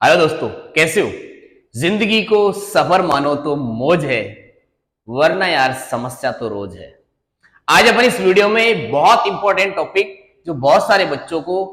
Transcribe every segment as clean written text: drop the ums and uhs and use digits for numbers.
Hello दोस्तों, कैसे हो? जिंदगी को सफर मानो तो मौज है, वरना यार समस्या तो रोज है। आज अपन इस वीडियो में बहुत इंपॉर्टेंट टॉपिक जो बहुत सारे बच्चों को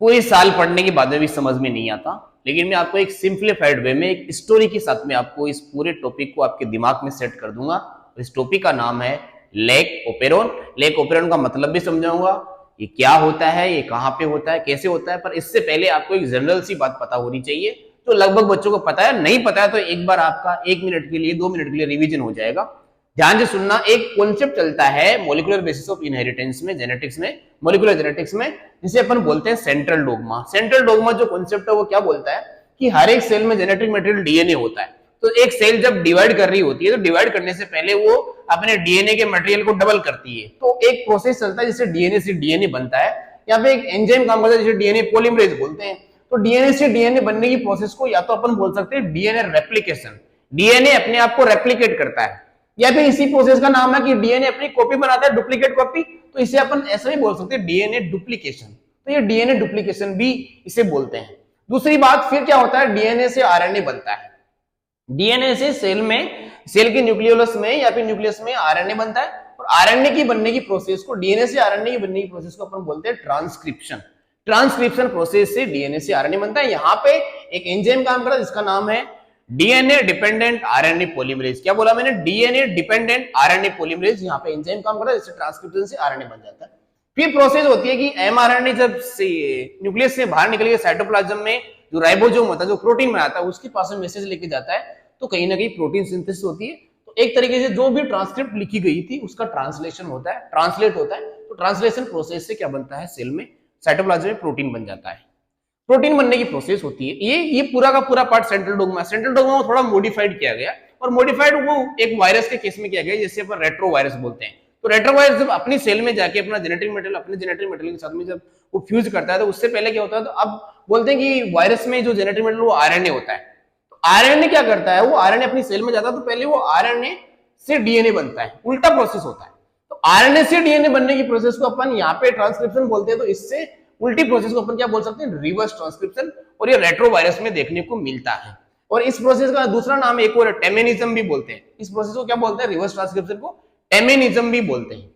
पूरे साल पढ़ने के बाद में भी समझ में नहीं आता, लेकिन मैं आपको एक सिंप्लीफाइड वे में एक स्टोरी के साथ में आपको इस पूरे टॉपिक को आपके दिमाग में सेट कर दूंगा। इस टॉपिक का नाम है लेक ओपेरोन। लेक ओपेरोन का मतलब भी समझाऊंगा, ये क्या होता है, ये कहाँ पे होता है, कैसे होता है। पर इससे पहले आपको एक जनरल सी बात पता होनी चाहिए, तो लगभग बच्चों को पता है। नहीं पता है तो एक बार आपका 1 मिनट के लिए 2 मिनट के लिए रिवीजन हो जाएगा। ध्यान से सुनना। एक कॉन्सेप्ट चलता है मॉलिक्यूलर बेसिस ऑफ इनहेरिटेंस में, जेनेटिक्स में, मॉलिक्यूलर जेनेटिक्स में, जिसे अपन बोलते हैं सेंट्रल डोग्मा। सेंट्रल डोग्मा जो कॉन्सेप्ट है वो क्या बोलता है कि हर एक सेल में जेनेटिक मटेरियल डीएनए होता है। तो एक सेल जब डिवाइड कर रही होती है तो डिवाइड करने से पहले वो अपने डीएनए के मटेरियल को डबल करती है। तो एक प्रोसेस चलता है जिससे डीएनए से डीएनए बनता है। यहाँ पे एक एंजाइम काम करता है जिसे डीएनए पॉलीमरेज बोलते हैं। तो डीएनए से डीएनए बनने की प्रोसेस को या तो अपन बोल सकते हैं डीएनए रेप्लिकेशन, डीएनए अपने आप को रेप्लिकेट करता है, या फिर इसी प्रोसेस का नाम है कि डीएनए अपनी कॉपी बनाता है, डुप्लीकेट कॉपी। तो इसे अपन ऐसा भी बोल सकते हैं डीएनए डुप्लीकेशन। तो ये डीएनए डुप्लीकेशन भी इसे बोलते हैं। दूसरी बात फिर क्या होता है, डीएनए से आरएनए बनता है। डीएनए से सेल में, सेल के न्यूक्लियोलस में या फिर न्यूक्लियस में आरएनए बनता है, और आरएनए की बनने की प्रोसेस को, डीएनए से आरएनए की बनने की प्रोसेस को अपन बोलते हैं ट्रांसक्रिप्शन। ट्रांसक्रिप्शन प्रोसेस से डीएनए से आरएनए बनता है। यहाँ पे एक एंजाइम काम कर रहा है जिसका नाम है डीएनए डिपेंडेंट आरएनए पॉलीमरेज। क्या बोला मैंने? DNA dependent RNA polymerase. यहाँ पे एंजाइम काम कर रहा है जिससे ट्रांसक्रिप्शन से आरएनए बन जाता है। फिर प्रोसेस होती है कि एमआरएनए जब न्यूक्लियस से बाहर निकल के साइटोप्लाज्म में जो राइबोसोम होता है, जो प्रोटीन बनाता है, उसके पास में मैसेज लेके जाता है, तो कहीं ना कहीं प्रोटीन सिंथेसिस होती है। तो एक तरीके से जो भी ट्रांसक्रिप्ट लिखी गई थी उसका ट्रांसलेशन होता है, ट्रांसलेट होता है। तो ट्रांसलेशन प्रोसेस से क्या बनता है, सेल में, साइटोप्लाज्म में प्रोटीन बन जाता है। प्रोटीन बनने की प्रोसेस होती है। ये पूरा का पूरा part central dogma. Central dogma को थोड़ा मॉडिफाइड किया गया, और मॉडिफाइड वो एक वायरस के केस में किया गया जिसे अपन रेट्रो वायरस बोलते हैं। तो रेट्रो वायरस जब अपनी सेल में जाके अपना जेनेटिक मटेरियल, अपने जेनेटिक मटेरियल के साथ में जब वो फ्यूज करता है, तो उससे पहले क्या होता है, तो अब बोलते हैं कि वायरस में जो जेनेटिक मटेरियल वो आरएनए होता है। तो आरएनए क्या करता है, वो आरएनए अपनी सेल में जाता है तो पहले वो आरएनए से डीएनए बनता है, उल्टा प्रोसेस होता है। तो आरएनए से डीएनए बनने की प्रोसेस को अपन यहाँ पे ट्रांसक्रिप्शन बोलते हैं। तो इससे उल्टी प्रोसेस को अपन क्या बोल सकते हैं, रिवर्स ट्रांसक्रिप्शन। और ये रेट्रो वायरस में देखने को मिलता है। और इस प्रोसेस का दूसरा नाम एक और टेमेनिज्म भी बोलते हैं। इस प्रोसेस को क्या बोलते हैं, रिवर्स ट्रांसक्रिप्शन को टेमेनिज्म भी बोलते हैं।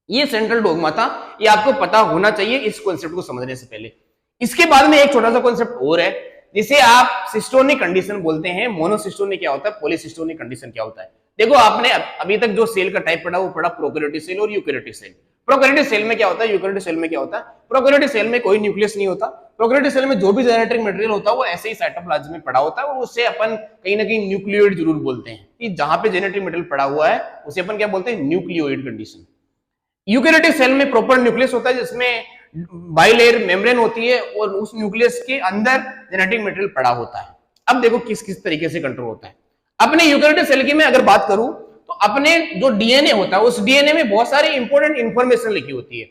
ये सेंट्रल डोग्मा था, ये आपको पता होना चाहिए इस कॉन्सेप्ट को समझने से पहले। इसके बाद में एक छोटा सा कॉन्सेप्ट और है जिसे आप सिस्टोनिक कंडीशन बोलते हैं। मोनोसिस्टोनिक क्या होता है, पॉलीसिस्टोनिक कंडीशन क्या होता है। देखो, आपने अभी तक जो सेल का टाइप पढ़ा वो पढ़ा प्रोकैरियोटिक सेल और यूकैरियोटिक सेल। प्रोकैरियोटिक सेल में क्या होता है, यूकैरियोटिक सेल में क्या होता है। प्रोकैरियोटिक सेल में कोई न्यूक्लियस नहीं होता। प्रोकैरियोटिक सेल में जो भी जेनेटिक मटेरियल होता है वो ऐसे ही साइटोप्लाज्म में पड़ा होता है, और उससे अपन कहीं ना कहीं न्यूक्लियोइड जरूर बोलते हैं। कि जहां पे जेनेटिक मटेरियल पड़ा हुआ है उसे अपन क्या बोलते हैं, न्यूक्लियोइड कंडीशन। यूकैरियोटिक सेल में प्रॉपर न्यूक्लियस होता है जिसमें बाइलेयर मेम्ब्रेन होती है, और उस न्यूक्लियस के अंदर जेनेटिक मटेरियल पड़ा होता है। अब देखो किस किस तरीके से कंट्रोल होता है। अपने यूकैरियोटिक सेल की मैं अगर बात करूं तो अपने जो डीएनए होता है उस डीएनए में बहुत सारी इंपॉर्टेंट इंफॉर्मेशन लिखी होती है।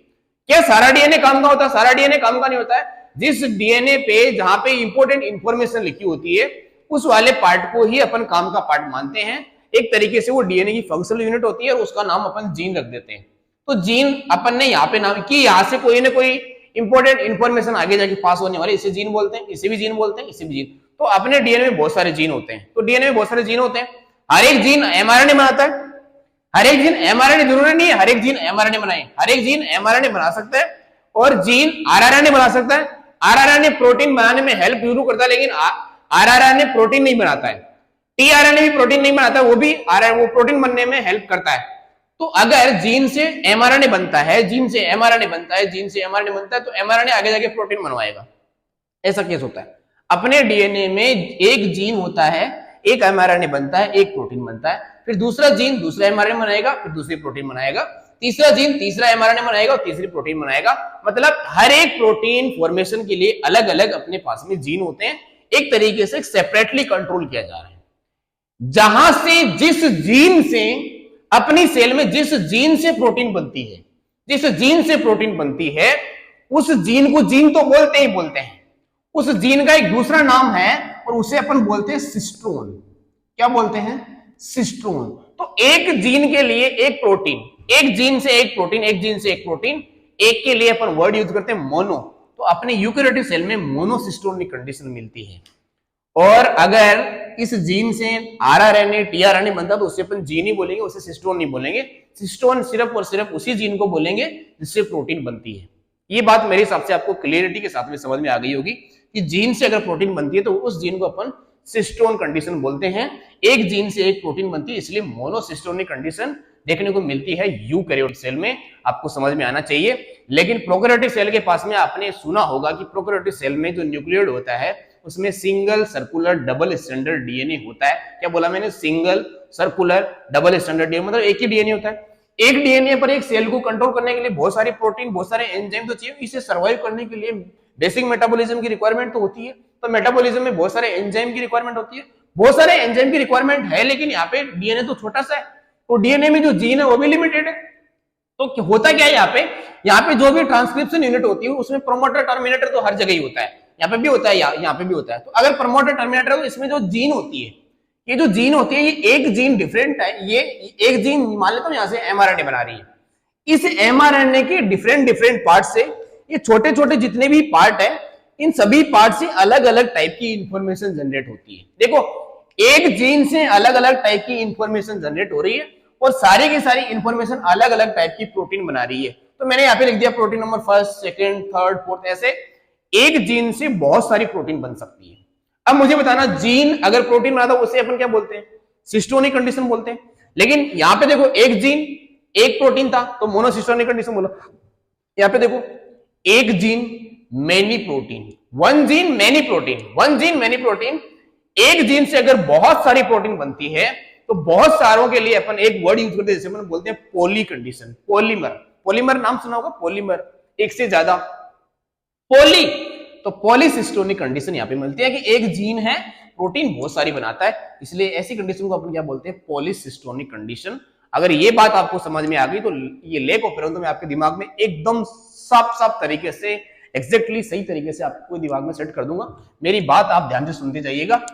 क्या सारा डीएनए काम का होता है? सारा डीएनए काम का नहीं होता है। जिस डीएनए पे जहां पे इंपॉर्टेंट इंफॉर्मेशन लिखी होती है उस वाले पार्ट को ही अपन काम का पार्ट मानते हैं। एक तरीके से वो डीएनए की फंक्शनल यूनिट होती है, और उसका नाम अपन जीन रख देते हैं। तो जीन अपन ने यहाँ पे नाम कि यहाँ से कोई ना कोई इंपॉर्टेंट इंफॉर्मेशन आगे जाके पास होने वाले, इसे जीन बोलते हैं, इसे भी जीन बोलते हैं, इसे भी जीन। तो अपने डीएनए में बहुत सारे जीन होते हैं। तो डीएनए में बहुत सारे जीन होते हैं। हर एक जीन एमआरएनए बनाता है। हर एक जीन एमआरएनए जरूरी नहीं है हर एक जीन एमआरएनए बनाए। हर एक जीन एमआरएनए बना सकता है, और जीन आरआरएनए बना सकता है। आरआरएनए प्रोटीन बनाने में हेल्प जरूर करता है, लेकिन आरआरएनए प्रोटीन नहीं बनाता है। टीआरएनए भी प्रोटीन नहीं बनाता, वो भी वो प्रोटीन बनने में हेल्प करता है। तो अगर जीन से एमआरएनए बनता है, जीन से एमआरएनए बनता है, जीन से एमआरएनए बनता है, तो एमआरएनए आगे जाके प्रोटीन बनवाएगा। ऐसा केस होता है। अपने डीएनए में एक जीन होता है, एक एमआरएनए बनता है, एक प्रोटीन बनता है। फिर दूसरा जीन दूसरा एमआरएनए बनाएगा, फिर दूसरी प्रोटीन बनाएगा। तीसरा जीन तीसरा एमआरएनए बनाएगा और तीसरी प्रोटीन बनाएगा। मतलब हर एक प्रोटीन फॉर्मेशन के लिए अलग अलग अपने पास में जीन होते हैं। एक तरीके से सेपरेटली कंट्रोल किया जा रहा है। जहां से जिस जीन से अपनी सेल में जिस जीन से प्रोटीन बनती है, जिस जीन से प्रोटीन बनती है, उस जीन को जीन तो बोलते ही बोलते हैं। उस जीन का एक दूसरा नाम है और उसे अपन बोलते हैं सिस्ट्रोन। क्या बोलते हैं? सिस्ट्रोन। तो एक जीन के लिए एक प्रोटीन, एक जीन से एक प्रोटीन, एक जीन से एक प्रोटीन, एक के लिए अपन वर्ड यूज करते हैं मोनो। तो अपने यूकैरियोटिक सेल में मोनोसिस्टोनिक कंडीशन मिलती है। और अगर इस जीन से आरआरएनए टीआरएनए बनता तो उसे अपन जीन ही बोलेंगे, उसे सिस्टोन नहीं बोलेंगे। सिस्टोन सिर्फ और सिर्फ उसी जीन को बोलेंगे जिससे प्रोटीन बनती है। ये बात मेरे हिसाब से आपको क्लियरिटी के साथ में समझ में आ गई होगी कि जीन से अगर प्रोटीन बनती है तो उस जीन को अपन सिस्टोन कंडीशन बोलते हैं। एक जीन से एक प्रोटीन बनती है, इसलिए मोनोसिस्टोनिक कंडीशन देखने को मिलती है यूकैरियोटिक सेल में, आपको समझ में आना चाहिए। लेकिन प्रोकैरियोटिक सेल के पास में आपने सुना होगा कि प्रोकैरियोटिक सेल में जो न्यूक्लियोइड होता है उसमें single circular double standard DNA होता है। क्या बोला मैंने? Single circular double standard DNA, मतलब एक ही डीएनए होता है। एक डीएनए पर एक सेल को कंट्रोल करने के लिए बहुत सारी प्रोटीन, बहुत सारे एंजाइम तो चाहिए। इसे सर्वाइव करने के लिए बेसिक मेटाबॉलिज्म की रिक्वायरमेंट तो होती है, तो मेटाबॉलिज्म में बहुत सारे एंजाइम की रिक्वायरमेंट होती है, बहुत सारे एंजाइम की रिक्वायरमेंट है। लेकिन यहाँ पे डीएनए तो छोटा सा है, तो डीएनए में जो जीन है वो भी लिमिटेड है। तो होता क्या है यहाँ पे जो भी ट्रांसक्रिप्शन यूनिट होती है उसमें प्रोमोटर टर्मिनेटर तो हर जगह ही होता है, यहाँ पे भी होता है, यहाँ पे भी होता है। तो अगर प्रमोटर टर्मिनेटर है तो इसमें जो जीन होती है, ये जो जीन होती है, ये एक जीन डिफरेंट है, ये एक जीन मान लेता हूं यहाँ से एमआरएनए बना रही है। इस एमआरएनए के डिफरेंट पार्ट से ये छोटे छोटे जितने भी पार्ट है, इन सभी पार्ट से अलग अलग टाइप की इंफॉर्मेशन जनरेट होती है। देखो, एक जीन से अलग अलग टाइप की इंफॉर्मेशन जनरेट हो रही है और सारी की सारी इंफॉर्मेशन अलग अलग टाइप की प्रोटीन बना रही है। तो मैंने यहाँ पे लिख दिया protein number first, second, third, fourth, ऐसे एक जीन से बहुत सारी प्रोटीन बन सकती है। अब मुझे बताना, जीन अगर प्रोटीन बनाता है उसे अपन क्या बोलते हैं? सिस्टोनिक कंडीशन बोलते हैं। लेकिन यहाँ पे देखो, एक जीन एक प्रोटीन था तो मोनोसिस्टोनिक कंडीशन बोला। यहाँ पे देखो, एक gene many protein, one gene many protein, one gene many protein. एक जीन से अगर बहुत सारी प्रोटीन बनती है तो बहुत सारों के लिए अपन एक वर्ड यूज करते हैं जैसे अपन बोलते हैं पॉली कंडीशन, पॉलीमर। पॉलीमर नाम सुना होगा, पॉलीमर, एक से ज्यादा पॉली, तो पॉलीसिस्टोनिक कंडीशन यहाँ पे मिलती है कि एक जीन है, प्रोटीन बहुत सारी बनाता है, इसलिए ऐसी कंडीशन को अपन क्या बोलते हैं? पॉलीसिस्टोनिक कंडीशन। अगर ये बात आपको समझ में आ गई तो ये लेक ऑफ पेरोन तो मैं आपके दिमाग में एकदम साफ तरीके से, एग्जैक्टली सही तरीके से आपको दिमाग में सेट कर दूंगा। मेरी बात आप ध्यान से सुनते जाइएगा।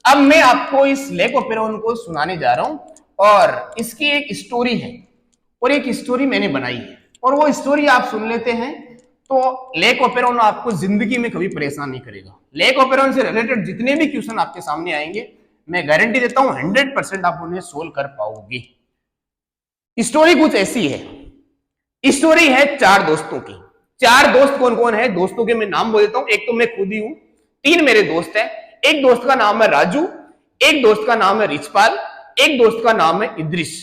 अब मैं आपको इस लेक ऑफ पेरोन को सुनाने जा रहा हूं और इसकी एक स्टोरी है और एक स्टोरी मैंने बनाई है, और वो स्टोरी आप सुन लेते हैं तो लेक ऑफ पेरोन आपको जिंदगी में कभी परेशान नहीं करेगा। लेक ऑफ पेरोन से रिलेटेड जितने भी क्वेश्चन आपके सामने आएंगे, मैं गारंटी देता हूं 100% आप उन्हें सोल्व कर पाओगे। स्टोरी कुछ ऐसी है, स्टोरी है चार दोस्तों की। चार दोस्त कौन कौन है? दोस्तों के मैं नाम बोल देता हूं। एक तो मैं खुद ही हूं, तीन मेरे दोस्त हैं। एक दोस्त का नाम है राजू, एक दोस्त का नाम है रिचपाल, एक दोस्त का नाम है इद्रिस।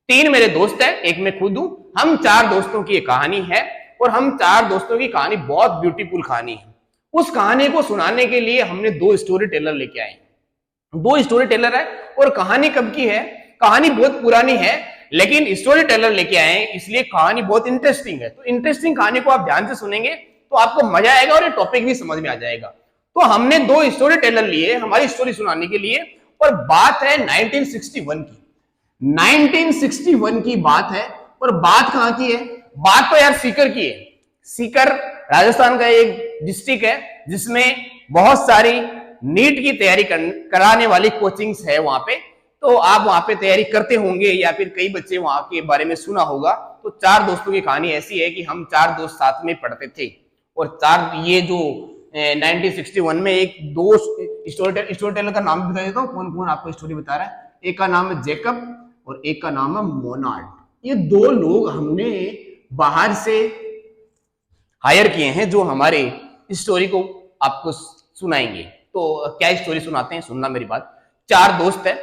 तीन मेरे दोस्त हैं, एक मैं खुद हूं। हम चार दोस्तों की एक कहानी है और हम चार दोस्तों की कहानी बहुत ब्यूटीफुल कहानी है। उस कहानी को सुनाने के लिए हमने दो स्टोरी टेलर लेके आए। दो स्टोरी टेलर है और कहानी कब की है? कहानी बहुत पुरानी है, लेकिन स्टोरी टेलर लेके आए हैं इसलिए कहानी बहुत इंटरेस्टिंग है। तो इंटरेस्टिंग कहानी को आप ध्यान से सुनेंगे तो आपको मजा आएगा और ये टॉपिक भी समझ में आ जाएगा। तो हमने दो स्टोरी टेलर लिए हमारी स्टोरी सुनाने के लिए, और बात है 1961 की। 1961 की बात है, और बात कहां की है? बात तो यार सीकर की है। सीकर राजस्थान का एक डिस्ट्रिक्ट है जिसमें बहुत सारी नीट की तैयारी कराने वाली कोचिंग्स है वहां पे। तो आप वहां पे तैयारी करते होंगे या फिर कई बच्चे वहां के बारे में सुना होगा। तो चार दोस्तों की कहानी ऐसी है कि हम चार दोस्त साथ में पढ़ते थे, और चार ये जो 1961 में एक दो स्टोरी टेलर का नाम बता देता हूँ कौन कौन आपको स्टोरी बता रहा है। एक का नाम है जेकब और एक का नाम है मोनार्ड। ये दो लोग हमने बाहर से हायर किए हैं जो हमारे स्टोरी को आपको सुनाएंगे। तो क्या स्टोरी सुनाते हैं, सुनना मेरी बात। चार दोस्त है,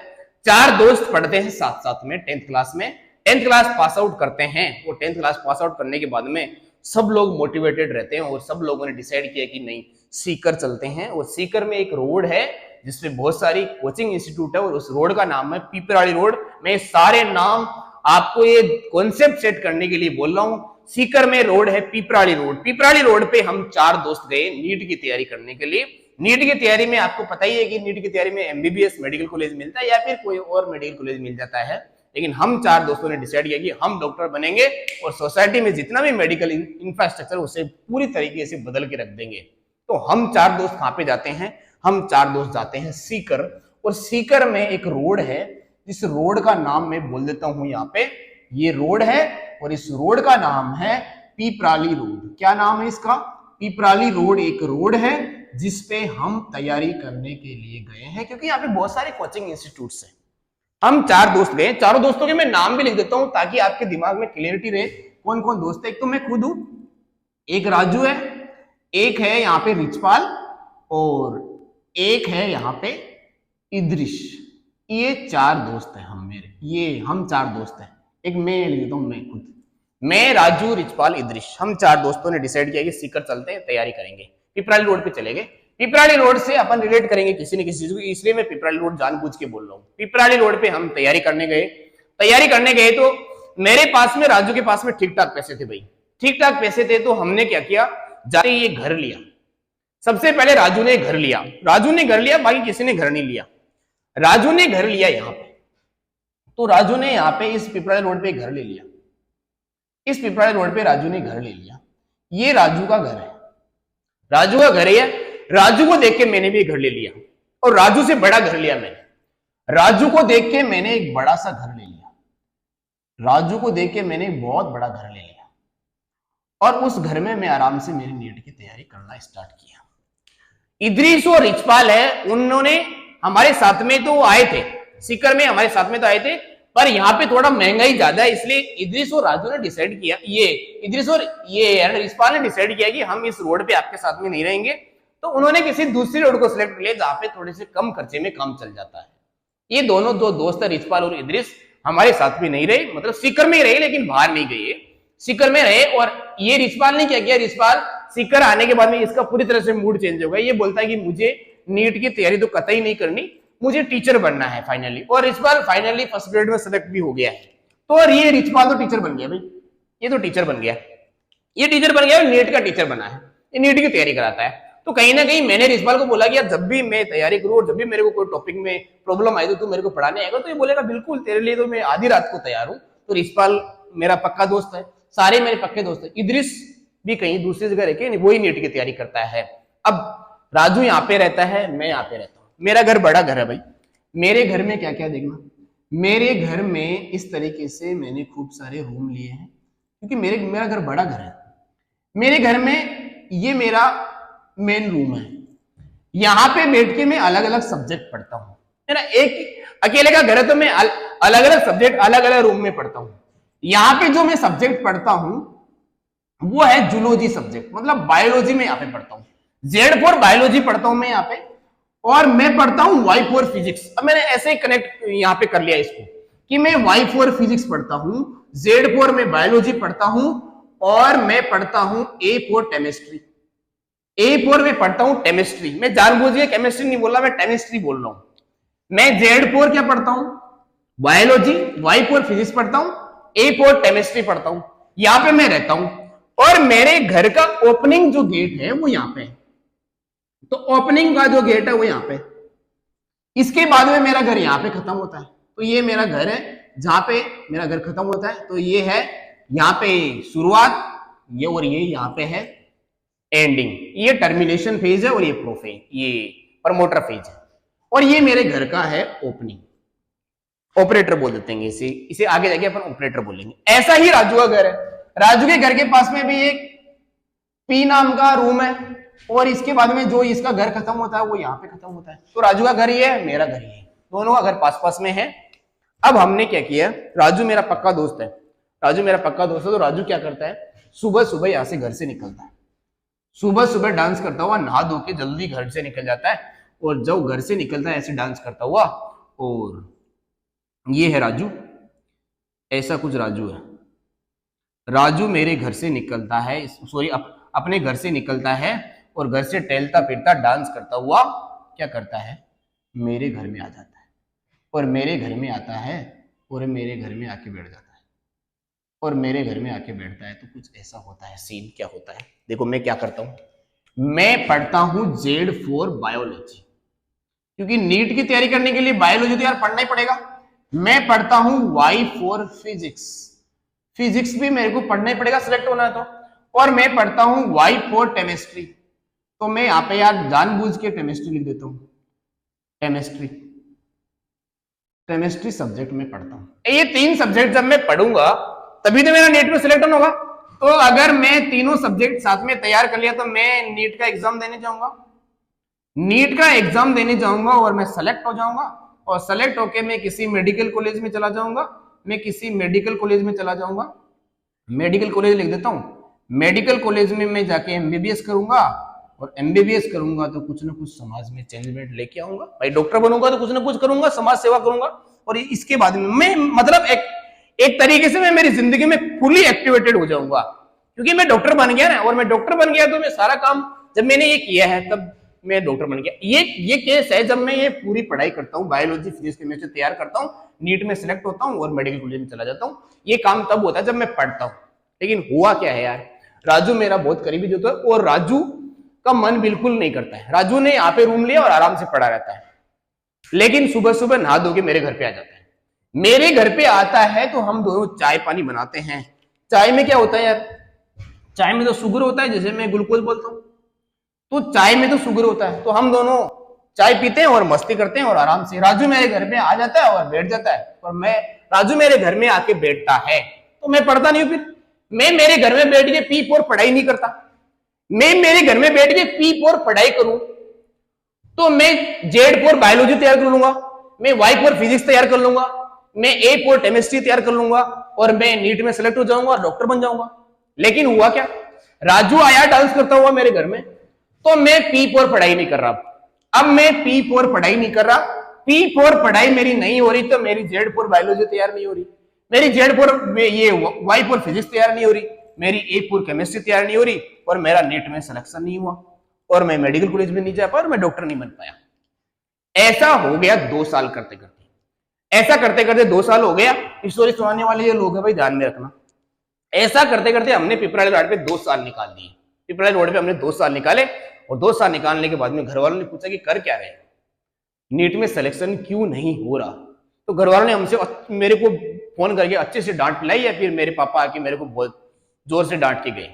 चार दोस्त पढ़ते हैं साथ साथ में 10th क्लास में। 10th क्लास पास आउट करते हैं, और 10th क्लास पास आउट करने के बाद में सब लोग मोटिवेटेड रहते हैं और सब लोगों ने डिसाइड किया कि नहीं सीकर चलते हैं। और सीकर में एक रोड है जिसमें बहुत सारी कोचिंग इंस्टीट्यूट है और उस रोड का नाम है पीपराली रोड। मैं सारे नाम आपको ये कॉन्सेप्ट सेट करने के लिए बोल रहा हूं। सीकर में रोड है पीपराली रोड। पीपराली रोड पे हम चार दोस्त गए नीट की तैयारी करने के लिए। नीट की तैयारी में आपको पता ही है कि नीट की तैयारी में एमबीबीएस मेडिकल कॉलेज मिलता है या फिर कोई और मेडिकल कॉलेज मिल जाता है, लेकिन हम चार दोस्तों ने डिसाइड किया कि हम डॉक्टर बनेंगे और सोसाइटी में जितना भी मेडिकल इंफ्रास्ट्रक्चर उसे पूरी तरीके से बदल के रख देंगे। तो हम चार दोस्त कहां पे जाते हैं? हम चार दोस्त जाते हैं सीकर, और सीकर में एक रोड है जिस रोड का नाम मैं बोल देता हूं यहाँ पे। ये रोड है और इस रोड का नाम है पीपराली रोड। क्या नाम है इसका? पीपराली रोड एक रोड है जिसपे हम तैयारी करने के लिए गए हैं, क्योंकि यहाँ पे बहुत सारे कोचिंग इंस्टीट्यूट्स हैं। हम 4 दोस्त गए, चारों दोस्तों के मैं नाम भी लिख देता हूं ताकि आपके दिमाग में क्लियरिटी रहे कौन कौन दोस्त है। एक तो मैं खुद हूं, एक राजू है, एक है यहाँ पे रिचपाल और एक है यहाँ पे इद्रिश। ये 4 दोस्त हैं हम मेरे, ये हम 4 दोस्त हैं। एक मैं लिख देता हूं, मैं खुद, मैं राजू रिचपाल इद्रिश, हम 4 दोस्तों ने डिसाइड किया कि सीकर चलते हैं, तैयारी करेंगे, पिपराली रोड पे चले गए। पिपराली रोड से अपन रिलेट करेंगे किसी न किसी चीज को, इसलिए मैं पिपराली रोड जानबूझ के बोल रहा हूँ। पिपराली रोड पे हम तैयारी करने गए तो मेरे पास में, राजू के पास में ठीक ठाक पैसे थे भाई, ठीक ठाक पैसे थे। तो हमने क्या किया, जाते ये घर लिया। सबसे पहले राजू ने घर लिया, बाकी किसी ने घर नहीं लिया। राजू ने घर लिया यहाँ पे, तो राजू ने यहाँ पे इस पिपराली रोड पे घर ले लिया। इस पिपराली रोड पे राजू ने घर ले लिया। ये राजू का घर है, राजू का घर है। राजू को देख के मैंने भी घर ले लिया और राजू से बड़ा घर लिया मैंने। राजू को देख के मैंने एक बड़ा सा घर ले लिया, राजू को देख के मैंने एक बहुत बड़ा घर ले लिया और उस घर में मैं आराम से मेरी नीट की तैयारी करना स्टार्ट किया। इद्रिस और रिचपाल है, उन्होंने हमारे साथ में तो आए थे, सीकर में हमारे साथ में तो आए थे, पर यहाँ पे थोड़ा महंगाई ज्यादा है, इसलिए इद्रिस और राजू ने डिसाइड किया, इद्रिस और रिचपाल ने डिसाइड किया कि हम इस रोड पे आपके साथ में नहीं रहेंगे। तो उन्होंने किसी दूसरी रोड को सिलेक्ट किया जहां पे थोड़े से कम खर्चे में काम चल जाता है। ये दोनों दो दोस्त है, रिचपाल और इद्रिस, हमारे साथ में नहीं रहे, मतलब सीकर में ही रहे लेकिन बाहर नहीं गए, सीकर में रहे। और ये रिचपाल ने क्या किया, रिचपाल सीकर आने के बाद में इसका पूरी तरह से मूड चेंज हो गया। ये बोलता है कि मुझे नीट की तैयारी तो कतई नहीं करनी, मुझे टीचर बनना है फाइनली। और रिचपाल फाइनली फर्स्ट ग्रेड में सेलेक्ट भी हो गया है। तो और ये रिचपाल तो टीचर बन गया भाई, ये तो टीचर बन गया, ये टीचर बन गया, नीट का टीचर बना है, ये नीट की तैयारी कराता है। तो कहीं ना कहीं मैंने रिचपाल को बोला कि यार जब भी मैं तैयारी करूं और जब भी मेरे को कोई टॉपिक में प्रॉब्लम आई तो तू मेरे को पढ़ाने आएगा। तो ये बोलेगा बिल्कुल, तेरे लिए तो मैं आधी रात को तैयार हूं। तो रिचपाल मेरा पक्का दोस्त है, सारे मेरे पक्के दोस्त है। इद्रिस भी कहीं दूसरी जगह रहकर वही नीट की तैयारी करता है। अब राजू यहाँ पे रहता है, मैं यहाँ पे रहता हूँ। मेरा घर बड़ा घर है भाई, मेरे घर में क्या क्या देखना, मेरे घर में इस तरीके से मैंने खूब सारे रूम लिए हैं, क्योंकि मेरा घर बड़ा घर है। मेरे घर में ये मेरा मेन रूम है, यहां पे बैठ के मैं अलग अलग सब्जेक्ट पढ़ता हूं। मेरा एक अकेले का घर है तो मैं अलग अलग सब्जेक्ट अलग अलग रूम में पढ़ता हूं। यहां पे जो मैं सब्जेक्ट पढ़ता हूं वो है जूलॉजी सब्जेक्ट, मतलब बायोलॉजी में यहाँ पे पढ़ता हूँ। Z4 बायोलॉजी पढ़ता हूं मैं यहाँ पे, और मैं पढ़ता हूं Y4 फिजिक्स। अब मैंने ऐसे ही कनेक्ट यहाँ पे कर लिया इसको कि मैं Y4 फिजिक्स पढ़ता हूं, Z4 में बायोलॉजी पढ़ता हूं और मैं पढ़ता हूं A4 केमिस्ट्री। A4 में पढ़ता हूं केमिस्ट्री, मैं जानबूझ के केमिस्ट्री नहीं बोल रहा, मैं केमिस्ट्री बोल रहा हूं। मैं Z4 क्या पढ़ता हूं, बायोलॉजी, Y4 फिजिक्स पढ़ता हूं, A4 केमिस्ट्री पढ़ता हूं। यहां पे मैं रहता हूं और मेरे घर का ओपनिंग जो गेट है वो यहां पे है। तो ओपनिंग का जो गेट है वो यहां पे, इसके बाद में मेरा घर यहां पे खत्म होता है। तो ये मेरा घर है जहां पे मेरा घर खत्म होता है। तो ये है यहां पे शुरुआत, ये और ये यहां पे है एंडिंग, ये टर्मिनेशन फेज है और ये प्रोफेज, ये प्रमोटर फेज है। और ये मेरे घर का है ओपनिंग, ऑपरेटर बोल देते हैं इसे आगे जाके अपन ऑपरेटर बोलेंगे। ऐसा ही राजू का घर है, राजू के घर के पास में भी एक पी नाम का रूम है और इसके बाद में जो इसका घर खत्म होता है वो यहाँ पे खत्म होता है। तो राजू का घर ये है, मेरा घर ये है, दोनों का घर पास पास में है। अब हमने क्या किया, राजू मेरा पक्का दोस्त है, तो राजू क्या करता है, सुबह सुबह यहाँ से घर से निकलता है, सुबह सुबह डांस करता हुआ नहा धो के जल्दी घर से निकल जाता है। और जब घर से निकलता है ऐसे डांस करता हुआ, और ये है राजू, ऐसा कुछ राजू है। राजू मेरे घर से निकलता है, अपने घर से निकलता है और घर से टहलता फिरता डांस करता हुआ क्या करता है, मेरे घर में आ जाता है। और मेरे घर में आता है और मेरे घर में आके बैठ जाता है, और मेरे घर में आके बैठता है। तो कुछ ऐसा होता है, सीन क्या होता है, देखो मैं क्या करता हूं, मैं पढ़ता हूं Z4 बायोलॉजी, क्योंकि नीट की तैयारी करने के लिए बायोलॉजी तो यार पढ़ना ही पड़ेगा। मैं पढ़ता हूं Y4 फिजिक्स, फिजिक्स भी मेरे को पढ़ना ही पड़ेगा सिलेक्ट होना है तो। और मैं पढ़ता हूं Y4 केमिस्ट्री, तो मैं यहाँ पे यार जानबूझ के केमिस्ट्री लिख देता हूं, केमिस्ट्री सब्जेक्ट में पढ़ता हूं। ये 3 सब्जेक्ट जब मैं पढ़ूंगा तभी तो मेरा नीट में सिलेक्ट होगा। तो अगर मैं तीनों सब्जेक्ट साथ में तैयार कर लिया तो मैं नीट का एग्जाम देने जाऊंगा, नीट का एग्जाम देने जाऊंगा और मैं सेलेक्ट हो जाऊंगा, और सेलेक्ट होके मैं किसी मेडिकल कॉलेज में चला जाऊंगा, मैं किसी मेडिकल कॉलेज में चला जाऊंगा, मेडिकल कॉलेज लिख देता हूं, मेडिकल कॉलेज में मैं जाके एमबीबीएस करूंगा, और एमबीबीएस करूंगा तो कुछ ना कुछ समाज में चेंजमेंट लेके आऊंगा भाई, डॉक्टर बनूंगा तो कुछ ना कुछ करूंगा, समाज सेवा करूंगा, और इसके बाद में मैं मतलब एक तरीके से मैं मेरी जिंदगी में फुली एक्टिवेटेड हो जाऊंगा, क्योंकि मैं डॉक्टर बन गया ना, और मैं डॉक्टर बन गया तो मैं सारा काम जब मैंने ये किया है तब मैं डॉक्टर बन गया। ये केस है जब मैं ये पूरी पढ़ाई करता हूँ, बायोलॉजी फिजिक्स केमिस्ट्री तैयार करता हूँ, नीट में सिलेक्ट होता हूँ और मेडिकल कॉलेज में चला जाता हूँ। ये काम तब होता है जब मैं पढ़ता हूँ। लेकिन हुआ क्या है यार, राजू मेरा बहुत करीबी दोस्त है, और राजू का मन बिल्कुल नहीं करता है। राजू ने यहाँ पे रूम लिया और आराम से पढ़ा रहता है, लेकिन सुबह सुबह नहा धो के मेरे घर पे आ जाता है। मेरे घर पे आता है तो हम दोनों चाय पानी बनाते हैं। चाय में क्या होता है यार, चाय में तो शुगर होता है, जैसे मैं ग्लूकोज बोलता हूँ, तो चाय में तो शुगर होता है, तो हम दोनों चाय पीते हैं और मस्ती करते हैं, और आराम से राजू मेरे घर पे आ जाता है और बैठ जाता है, और राजू मेरे घर में आके बैठता है तो मैं पढ़ता नहीं हूं। फिर मैं मेरे घर में बैठ के पीप और पढ़ाई नहीं करता। मैं मेरे घर में बैठ के पीप और पढ़ाई करूं तो मैं जेड फोर बायोलॉजी तैयार कर लूंगा, मैं वाई फोर फिजिक्स तैयार कर लूंगा, मैं ए फोर केमिस्ट्री तैयार कर लूंगा, और मैं नीट में सेलेक्ट हो जाऊंगा और डॉक्टर बन जाऊंगा। लेकिन हुआ क्या, राजू आया डांस करता हुआ मेरे घर में, तो मैं पी फोर पढ़ाई नहीं कर रहा। अब मैं पी फोर पढ़ाई नहीं कर रहा, पी फोर पढ़ाई मेरी नहीं हो रही, तो मेरी जेड फोर बायोलॉजी तैयार नहीं हो रही, मेरी जेड फोर ये वाई फोर फिजिक्स तैयार नहीं हो रही, मेरी ए फोर केमिस्ट्री तैयार नहीं हो रही, और मेरा नीट में सिलेक्शन नहीं हुआ, और मैं मेडिकल कॉलेज में नहीं जा पाया, और मैं डॉक्टर नहीं बन पाया। ऐसा हो गया 2 साल करते करते, ऐसा करते करते 2 साल हो गया। स्टोरी सुनाने वाले ये लोग हैं भाई, ध्यान में रखना। ऐसा करते करते हमने पिपराली रोड पे 2 साल निकाल दिए। पिपराली रोड पे हमने 2 साल निकाले, और 2 साल निकालने के बाद में घर वालों ने पूछा कि कर क्या रहे, नीट में सिलेक्शन क्यों नहीं हो रहा। तो घर वालों ने हमसे मेरे को फोन करके अच्छे से डांट पिलाई, या फिर मेरे पापा आके मेरे को बहुत जोर से डांट के गए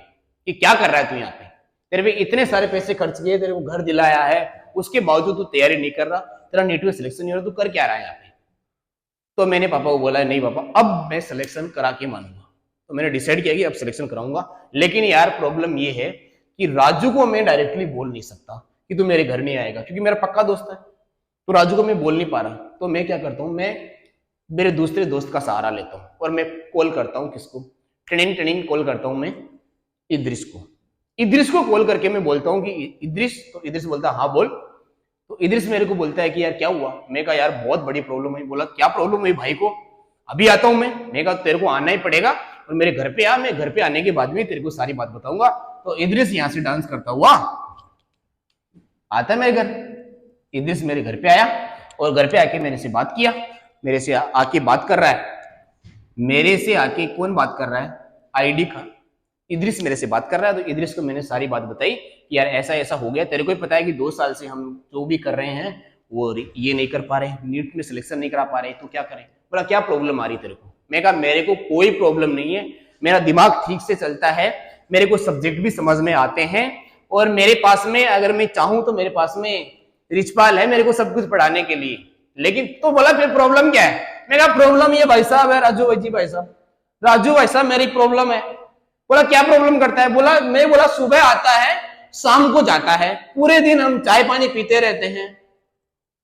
कि क्या कर रहा है तू यहाँ पे, तेरे पे इतने सारे पैसे खर्च किए, तेरे को घर दिलाया है, उसके बावजूद तू तैयारी नहीं कर रहा, तेरा नीट में सिलेक्शन नहीं हो रहा, तू कर क्या रहा है यहाँ पे। तो मैंने पापा को बोला नहीं पापा, अब मैं सिलेक्शन करा के मानूंगा। तो मैंने डिसाइड किया कि अब सिलेक्शन कराऊंगा। लेकिन यार प्रॉब्लम ये है कि राजू को मैं डायरेक्टली बोल नहीं सकता कि तू मेरे घर नहीं आएगा, क्योंकि मेरा पक्का दोस्त है, तो राजू को मैं बोल नहीं पा रहा। तो मैं क्या करता हूँ, मैं मेरे दूसरे दोस्त का सहारा लेता हूँ, और मैं कॉल करता हूँ किसको, ट्रेनिंग ट्रेनिंग कॉल करता हूँ मैं इद्रिस को। इद्रिस को कॉल करके मैं बोलता हूँ कि इद्रिस, तो इद्रिस बोलता है हाँ बोल। तो इद्रिस मेरे को बोलता है कि यार क्या हुआ। मैं कहा यार बहुत बड़ी प्रॉब्लम है। बोला क्या प्रॉब्लम हुई भाई को, अभी आता हूं मैं कहा तेरे को आना ही पड़ेगा, और मेरे घर पे आ, मैं घर पे आने के बाद में तेरे को सारी बात बताऊंगा। तो इद्रिस यहां से डांस करता हुआ आता है मेरे घर। इद्रिस मेरे घर पे आया, और घर पे आके मेरे से बात किया, मेरे से आके बात कर रहा है। मेरे से आके कौन बात कर रहा है, आईडी का इद्रिस मेरे से बात कर रहा है। तो इद्रिस को मैंने सारी बात बताई कि यार ऐसा ऐसा हो गया, तेरे को ही पता है कि 2 साल से हम जो भी कर रहे हैं वो ये नहीं कर पा रहे, नीट में सिलेक्शन नहीं करा पा रहे, तो क्या करें। बोला क्या प्रॉब्लम आ रही तेरे को। मैं कहा मेरे को कोई प्रॉब्लम नहीं है, मेरा दिमाग ठीक से चलता है, मेरे को सब्जेक्ट भी समझ में आते हैं, और मेरे पास में अगर मैं चाहूं तो मेरे पास में रिचपाल है मेरे को सब कुछ पढ़ाने के लिए। लेकिन तो बोला फिर प्रॉब्लम क्या है। मैं कहा प्रॉब्लम ये भाई साहब है, राजू भाई जी, भाई साहब राजू भाई साहब मेरी प्रॉब्लम है। बोला क्या प्रॉब्लम करता है। मैं बोला सुबह आता है शाम को जाता है, पूरे दिन हम चाय पानी पीते रहते हैं,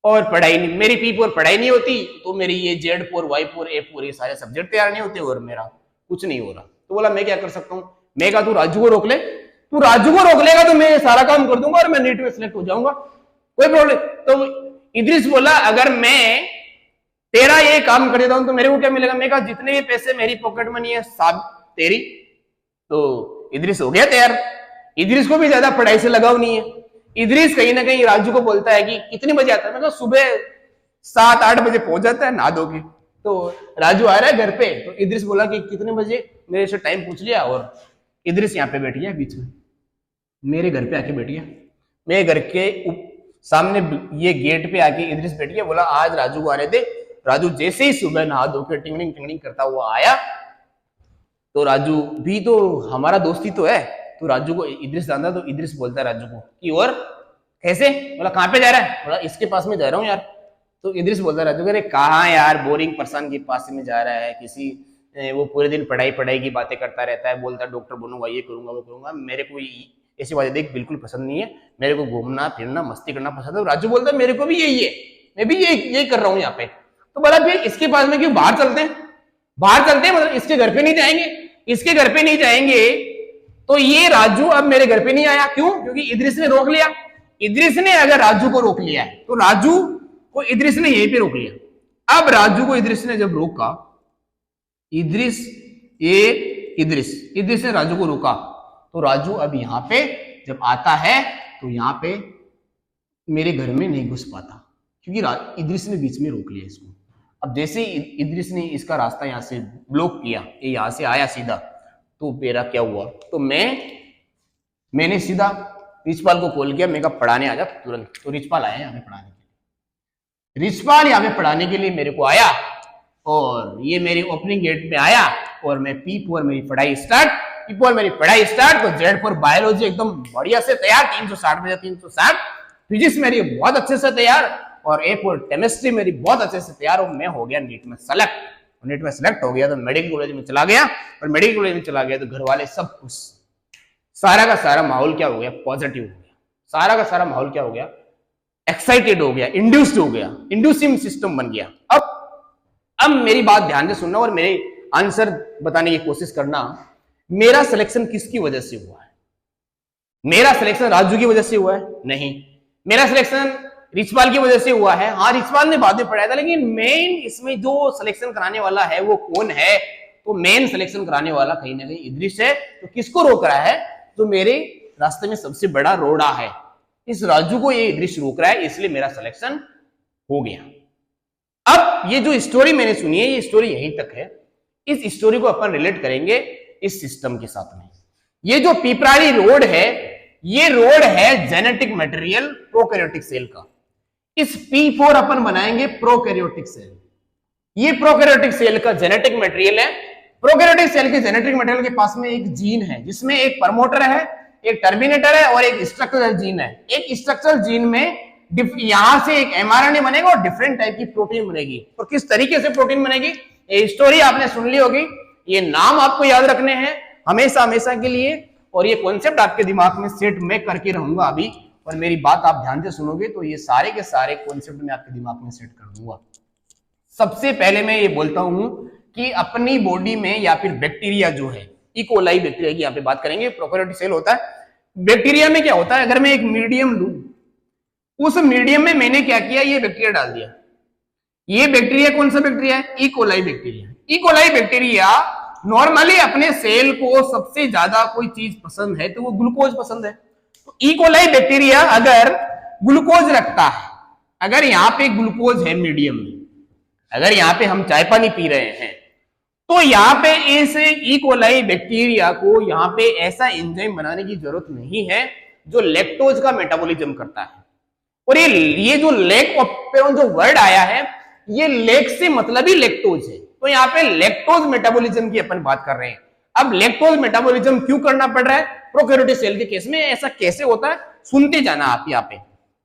और पढ़ाई नहीं, मेरी पी फोर पढ़ाई नहीं होती, तो मेरी ये जेड फोर वाई फोर ए फोर ये सारे सब्जेक्ट तैयार नहीं होते, और मेरा कुछ नहीं हो रहा। तो बोला मैं क्या कर सकता हूँ। मैं कहा तू राजू को रोक ले, तू राजू को रोक लेगा तो मैं सारा काम कर दूंगा, और मैं नीट में सिलेक्ट हो जाऊंगा, कोई प्रॉब्लम। तो इद्रिस बोला अगर मैं तेरा ये काम कर देता हूं तो मेरे को क्या मिलेगा। मैं कहा जितने भी पैसे मेरी पॉकेट मनी है सब तेरी। तो इद्रिस हो गया तैयार। इद्रिस को भी ज्यादा पढ़ाई से लगाव नहीं है। इद्रिस कहीं ना कहीं राजू को बोलता है कि कितने बजे आता है। मैं कहा सुबह 7-8 बजे पहुंच जाता है नहा धो के। तो राजू आ रहा है घर पे, तो इद्रिस बोला कि कितने बजे, मेरे से टाइम पूछ लिया, और इद्रिस यहाँ पे बैठ गया बीच में, मेरे घर पे आके बैठ गया। मेरे घर के सामने ये गेट पे आके इद्रिस बैठ गया। बोला आज राजू को आने दे। राजू जैसे ही सुबह नहा धो के टिंगलिंग टिंगलिंग करता हुआ आया, तो राजू भी तो हमारा दोस्ती तो है, तो राजू को इद्रिस जानता, तो इद्रिस बोलता है राजू को कि और कैसे। बोला कहाँ पे जा रहा है। बोला इसके पास में जा रहा हूँ यार। तो इद्रिस बोलता है राजू अरे कहाँ यार, बोरिंग पर्सन के पास में जा रहा है, किसी वो पूरे दिन पढ़ाई पढ़ाई की बातें करता रहता है, बोलता है डॉक्टर बनूंगा, ये करूंगा वो करूंगा, मेरे को ऐसी बातें देख बिल्कुल पसंद नहीं है, मेरे को घूमना फिरना मस्ती करना पसंद है। राजू बोलता है मेरे को भी यही है, मैं भी यही कर रहा हूँ यहाँ पे। तो बोला फिर इसके पास में क्यों बाहर चलते हैं, बाहर चलते हैं मतलब इसके घर पे नहीं जाएंगे, इसके घर पे नहीं जाएंगे। तो ये राजू अब मेरे घर पे नहीं आया, क्यों? क्योंकि इद्रिस ने रोक लिया। इद्रिस ने अगर राजू को रोक लिया है तो राजू को इद्रिस ने यहीं पे रोक लिया। अब राजू को इद्रिस ने जब रोका, इद्रिस ने राजू को रोका, तो राजू अब यहां पे जब आता है तो यहां पे मेरे घर में नहीं घुस पाता, क्योंकि इद्रिस ने बीच में रोक लिया इसको। अब जैसे ही इद्रिस ने इसका रास्ता यहां से ब्लॉक किया, ये यहां से आया सीधा, तो मेरा क्या हुआ, तो मैंने सीधा रिचपाल को कॉल किया, मैं कहा पढ़ाने आ जा तुरंत। तो रिचपाल आया यहाँ पे पढ़ाने के लिए, रिचपाल यहाँ पे पढ़ाने के लिए मेरे को आया, और ये मेरी ओपनिंग गेट पे आया, और मैं P4 मेरी पढ़ाई स्टार्ट। तो Z4 बायोलॉजी एकदम बढ़िया से तैयार, 360 में 360, फिजिक्स मेरी बहुत अच्छे से तैयार, और A4 केमिस्ट्री मेरी बहुत अच्छे से तैयार, और मैं हो गया नीट में सेलेक्ट हो गया। तो मेडिकल कॉलेज में चला गया, और मेडिकल कॉलेज में चला गया तो घर वाले सब खुश, सारा का सारा माहौल क्या हो गया, पॉजिटिव हो गया, सारा का सारा माहौल क्या हो गया, एक्साइटेड हो गया, इंड्यूस्ड हो गया, इंड्यूसिंग सिस्टम बन गया। अब मेरी बात ध्यान से सुनना और मेरे आंसर बताने की कोशिश करना। मेरा सिलेक्शन किसकी वजह से हुआ है? मेरा सिलेक्शन राजू की वजह से हुआ है? नहीं। मेरा सिलेक्शन रिचपाल की वजह से हुआ है? हाँ, रिचपाल ने बाद में पढ़ाया था, लेकिन मेन इसमें जो सिलेक्शन कराने वाला है वो कौन है? तो मेन सिलेक्शन कराने वाला कहीं ना कहीं इद्रिस है। तो किसको रोक रहा है? जो मेरे रास्ते में सबसे बड़ा रोड़ा है, इस राजू को ये इद्रिस रोक रहा है, इसलिए मेरा सिलेक्शन हो गया। अब ये जो स्टोरी मैंने सुनी है, ये स्टोरी यहीं तक है। इस स्टोरी को अपन रिलेट करेंगे इस सिस्टम के साथ में। ये जो पिपराड़ी रोड है, ये रोड है जेनेटिक मटेरियल प्रोकैरियोटिक सेल का। इस P4 अपन बनाएंगे प्रोकैरियोटिक सेल। ये प्रोकैरियोटिक सेल का जेनेटिक मटेरियल है। प्रोकैरियोटिक सेल के जेनेटिक मटेरियल के पास में एक जीन है, जिसमें एक प्रमोटर है, एक टर्मिनेटर है, और एक स्ट्रक्चरल जीन है। एक स्ट्रक्चरल जीन में यहां से एक mRNA बनेगा और डिफरेंट टाइप की प्रोटीन बनेगी। और किस तरीके से प्रोटीन बनेगी, ये स्टोरी आपने सुन ली होगी। ये नाम आपको याद रखने हैं हमेशा हमेशा के लिए, और ये कॉन्सेप्ट आपके दिमाग में सेट मैं करके रहूंगा अभी, और मेरी बात आप ध्यान से सुनोगे तो ये सारे के सारे कॉन्सेप्ट मैं आपके दिमाग में सेट कर दूंगा। सबसे पहले मैं ये बोलता हूं कि अपनी बॉडी में या फिर बैक्टीरिया जो है, इकोलाई बैक्टीरिया की यहाँ पे बात करेंगे, प्रोकैरियोटिक सेल होता है। बैक्टीरिया में क्या होता है, अगर मैं एक मीडियम लूं, उस मीडियम में मैंने क्या किया, ये बैक्टीरिया डाल दिया। ये बैक्टीरिया कौन सा बैक्टीरिया है? E coli bacteria. E coli bacteria normally अपने सेल को सबसे ज्यादा कोई चीज पसंद है तो वो ग्लूकोज पसंद है। तो इकोलाई बैक्टीरिया अगर ग्लूकोज रखता है, अगर यहाँ पे ग्लूकोज है मीडियम में, अगर यहाँ पे हम चाय पानी पी रहे हैं, तो यहाँ पे इस इकोलाई बैक्टीरिया को यहाँ पे ऐसा एंजाइम बनाने की जरूरत नहीं है जो लैक्टोज का मेटाबॉलिज्म करता है। और ये जो लेक ऑपेरॉन जो वर्ड आया है, ये लेक से मतलब ही लैक्टोज है। तो यहाँ पे लैक्टोज मेटाबॉलिज्म की अपन बात कर रहे हैं। अब लैक्टोज मेटाबॉलिज्म क्यों करना पड़ रहा है प्रोकैरियोटिक सेल के केस में, ऐसा कैसे होता है सुनते जाना आप। यहाँ पे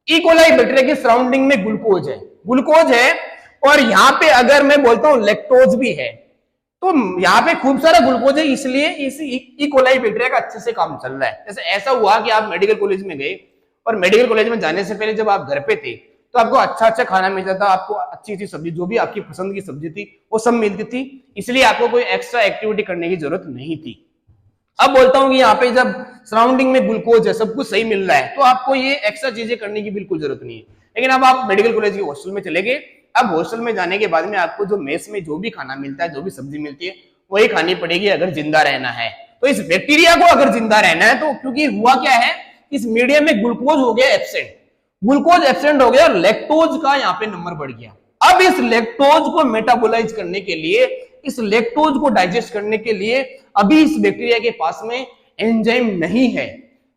इकोलाई बैक्टीरिया के सराउंडिंग में ग्लूकोज है, और यहाँ पे अगर मैं बोलता हूं लैक्टोज भी है, तो यहाँ पे खूब सारा ग्लूकोज है, इसलिए इस इकोलाई बैक्टीरिया का अच्छे से काम चल रहा है। जैसे ऐसा हुआ कि आप मेडिकल कॉलेज में गए, और मेडिकल कॉलेज में जाने से पहले जब आप घर पे थे तो आपको अच्छा खाना मिलता था, आपको अच्छी सब्जी, जो भी आपकी पसंद की सब्जी थी वो सब मिलती थी, इसलिए आपको कोई एक्स्ट्रा एक्टिविटी करने की जरूरत नहीं थी। अब बोलता हूं कि यहाँ पे जब सराउंडिंग में ग्लूकोज है, सब कुछ सही मिल रहा है, तो आपको ये एक्स्ट्रा चीजें करने की बिल्कुल जरूरत नहीं है। लेकिन अब आप मेडिकल कॉलेज के हॉस्टल में चले गए, अब हॉस्टल में जाने के बाद में आपको जो मेस में जो भी खाना मिलता है, जो भी सब्जी मिलती है, वही खानी पड़ेगी अगर जिंदा रहना है। तो इस बैक्टीरिया को अगर जिंदा रहना है, तो क्योंकि हुआ क्या है, इस मीडियम में ग्लूकोज हो गया एब्सेंट, ग्लूकोज एब्सेंट हो गया और लैक्टोज का यहाँ पे नंबर बढ़ गया। अब इस लैक्टोज को मेटाबोलाइज करने के लिए, इस लैक्टोज को डाइजेस्ट करने के लिए अभी इस बैक्टीरिया के पास में एंजाइम नहीं है,